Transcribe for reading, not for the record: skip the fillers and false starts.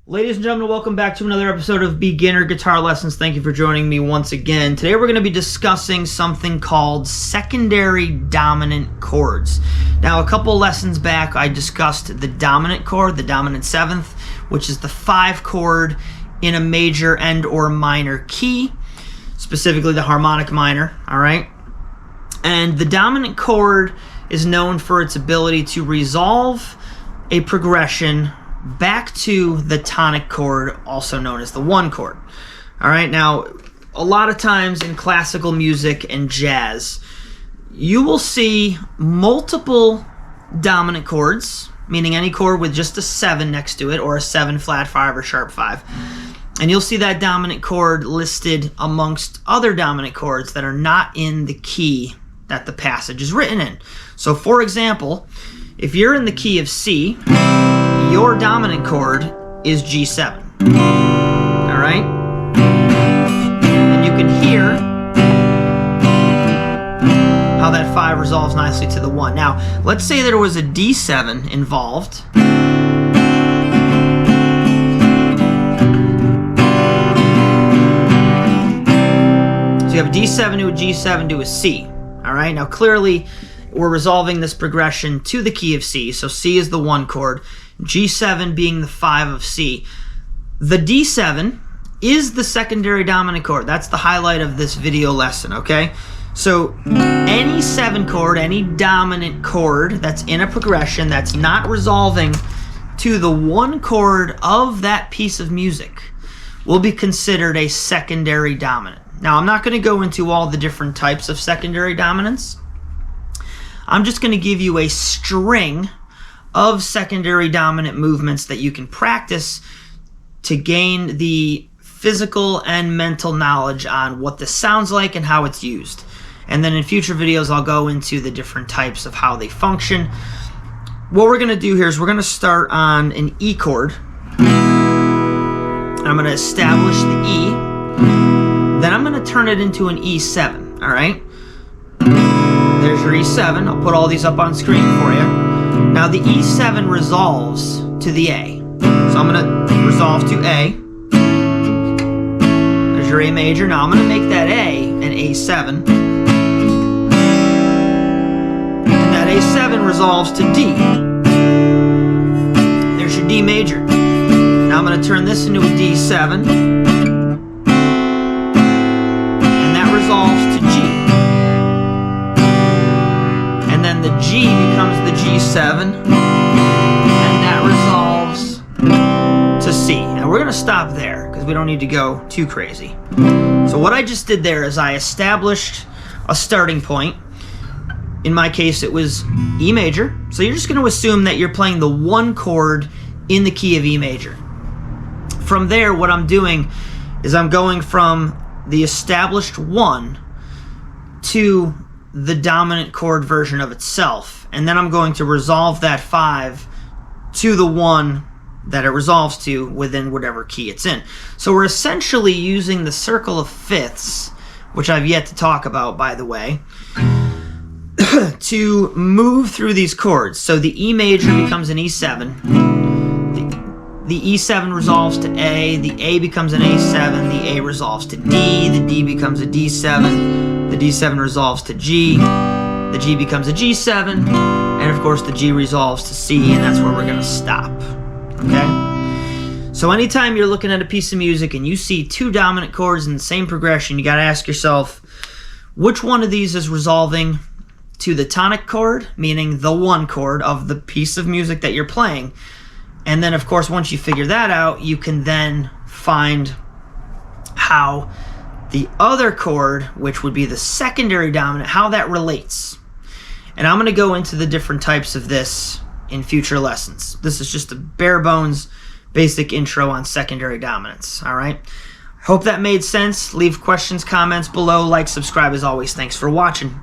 Ladies and gentlemen, welcome back to another episode of Beginner Guitar Lessons. Thank you for joining me once again. Today we're going to be discussing something called secondary dominant chords. Now, a couple lessons back, I discussed the dominant chord, the dominant seventh, which is the 5 chord in a major and or minor key, specifically the harmonic minor, all right? And the dominant chord is known for its ability to resolve a progression back to the tonic chord, also known as the 1 chord. All right, now, a lot of times in classical music and jazz, you will see multiple dominant chords, meaning any chord with just a 7 next to it, or a 7 flat 5 or sharp 5. And you'll see that dominant chord listed amongst other dominant chords that are not in the key that the passage is written in. So, for example, if you're in the key of C, your dominant chord is G7. All right? And you can hear how that 5 resolves nicely to the 1. Now, let's say there was a D7 involved. So you have a D7 to a G7 to a C. All right? Now, clearly, we're resolving this progression to the key of C. So C is the 1 chord. G7 being the 5 of C. The D7 is the secondary dominant chord. That's the highlight of this video lesson, okay? So any 7 chord, any dominant chord that's in a progression that's not resolving to the 1 chord of that piece of music will be considered a secondary dominant. Now, I'm not going to go into all the different types of secondary dominants. I'm just going to give you a string of secondary dominant movements that you can practice to gain the physical and mental knowledge on what this sounds like and how it's used. And then in future videos, I'll go into the different types of how they function. What we're going to do here is we're going to start on an E chord. I'm going to establish the E. Then I'm going to turn it into an E7, all right? There's your E7. I'll put all these up on screen for you. Now the E7 resolves to the A. So I'm going to resolve to A. There's your A major. Now I'm going to make that A an A7. And that A7 resolves to D. There's your D major. Now I'm going to turn this into a D7. And that resolves to G. And then the G becomes the G7, and that resolves to C. Now we're going to stop there because we don't need to go too crazy. So what I just did there is I established a starting point. In my case, it was E major. So you're just going to assume that you're playing the 1 chord in the key of E major. From there, what I'm doing is I'm going from the established 1 to the dominant chord version of itself, and then I'm going to resolve that 5 to the 1 that it resolves to within whatever key it's in. So we're essentially using the circle of fifths, which I've yet to talk about, by the way, to move through these chords. So the E major becomes an E7, the E7 resolves to A, the A becomes an A7, the A resolves to D, the D becomes a D7, the D7 resolves to G, the G becomes a G7, and of course the G resolves to C, and that's where we're going to stop. Okay? So anytime you're looking at a piece of music and you see 2 dominant chords in the same progression, you got to ask yourself, which one of these is resolving to the tonic chord, meaning the 1 chord of the piece of music that you're playing? And then, of course, once you figure that out, you can then find how the other chord, which would be the secondary dominant, how that relates. And I'm going to go into the different types of this in future lessons. This is just a bare bones basic intro on secondary dominance, all right? Hope that made sense. Leave questions, comments below. Like, subscribe as always. Thanks for watching.